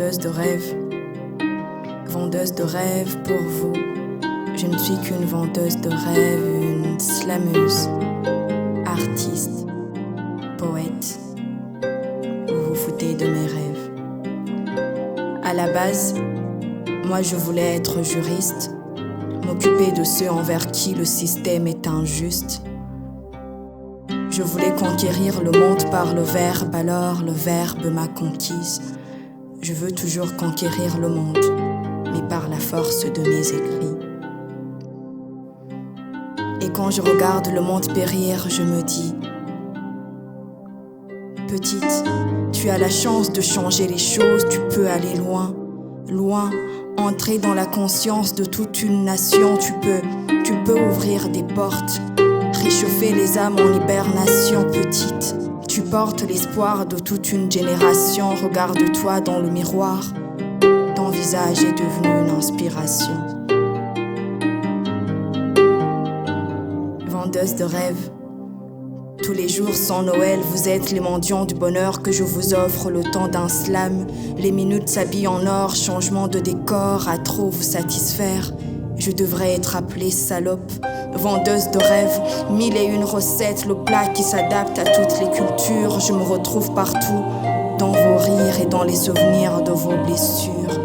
Vendeuse de rêves, vendeuse de rêves pour vous. Je ne suis qu'une vendeuse de rêves, une slameuse, artiste, poète. Vous vous foutez de mes rêves. À la base, moi je voulais être juriste, m'occuper de ceux envers qui le système est injuste. Je voulais conquérir le monde par le verbe, alors le verbe m'a conquise. Je veux toujours conquérir le monde, mais par la force de mes écrits. Et quand je regarde le monde périr, je me dis: petite, tu as la chance de changer les choses, tu peux aller loin, loin, entrer dans la conscience de toute une nation, tu peux ouvrir des portes, réchauffer les âmes en hibernation. Petite, tu portes l'espoir de toute une génération. Regarde-toi dans le miroir, ton visage est devenu une inspiration. Vendeuse de rêves, tous les jours sans Noël, vous êtes les mendiants du bonheur que je vous offre le temps d'un slam. Les minutes s'habillent en or, changement de décor, à trop vous satisfaire. Je devrais être appelée salope. Vendeuse de rêves, 1001 recettes, le plat qui s'adapte à toutes les cultures. Je me retrouve partout, dans vos rires et dans les souvenirs de vos blessures,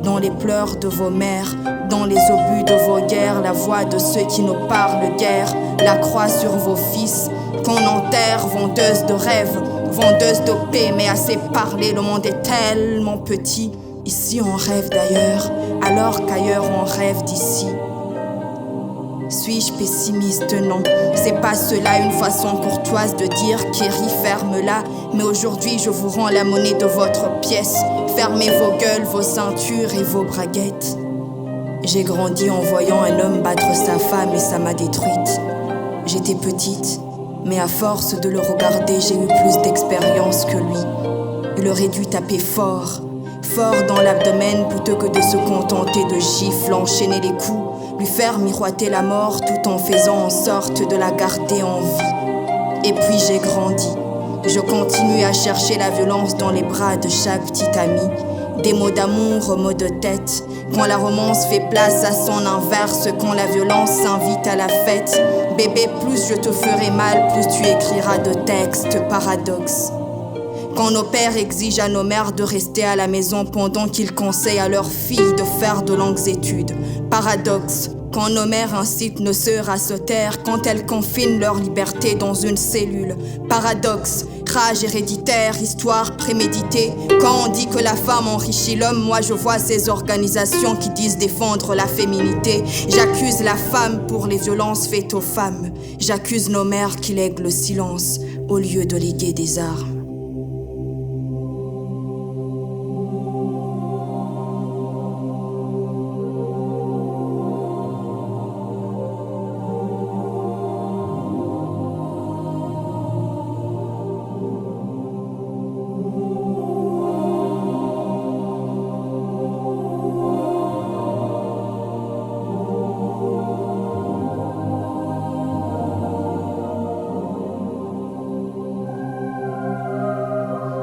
dans les pleurs de vos mères, dans les obus de vos guerres, la voix de ceux qui nous parlent guerre, la croix sur vos fils qu'on enterre. Vendeuse de rêves, vendeuse de paix, mais assez parlé, le monde est tellement petit. Ici on rêve d'ailleurs, alors qu'ailleurs on rêve d'ici. Suis-je pessimiste? Non, c'est pas cela une façon courtoise de dire Kéry, ferme-la. Mais aujourd'hui je vous rends la monnaie de votre pièce. Fermez vos gueules, vos ceintures et vos braguettes. J'ai grandi en voyant un homme battre sa femme et ça m'a détruite. J'étais petite, mais à force de le regarder, j'ai eu plus d'expérience que lui. Il aurait dû taper fort, fort dans l'abdomen plutôt que de se contenter de gifles, enchaîner les coups, lui faire miroiter la mort tout en faisant en sorte de la garder en vie. Et puis j'ai grandi. Je continue à chercher la violence dans les bras de chaque petite amie. Des mots d'amour, mots de tête. Quand la romance fait place à son inverse, quand la violence s'invite à la fête. Bébé, plus je te ferai mal, plus tu écriras de textes. Paradoxe. Quand nos pères exigent à nos mères de rester à la maison pendant qu'ils conseillent à leurs filles de faire de longues études. Paradoxe. Quand nos mères incitent nos sœurs à se taire, quand elles confinent leur liberté dans une cellule. Paradoxe. Rage héréditaire, histoire préméditée. Quand on dit que la femme enrichit l'homme, moi je vois ces organisations qui disent défendre la féminité. J'accuse la femme pour les violences faites aux femmes. J'accuse nos mères qui lèguent le silence au lieu de léguer des armes.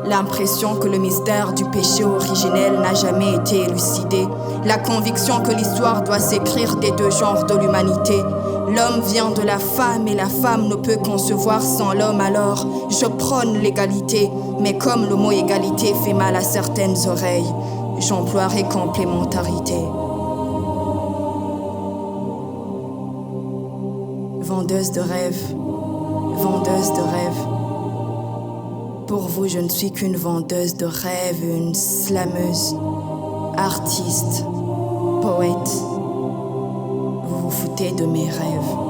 L'impression que le mystère du péché originel n'a jamais été élucidé. La conviction que l'histoire doit s'écrire des deux genres de l'humanité. L'homme vient de la femme et la femme ne peut concevoir sans l'homme. Alors je prône l'égalité, mais comme le mot égalité fait mal à certaines oreilles, j'emploierai complémentarité. Vendeuse de rêves, vendeuse de rêves. Pour vous, je ne suis qu'une vendeuse de rêves, une slameuse, artiste, poète. Vous vous foutez de mes rêves.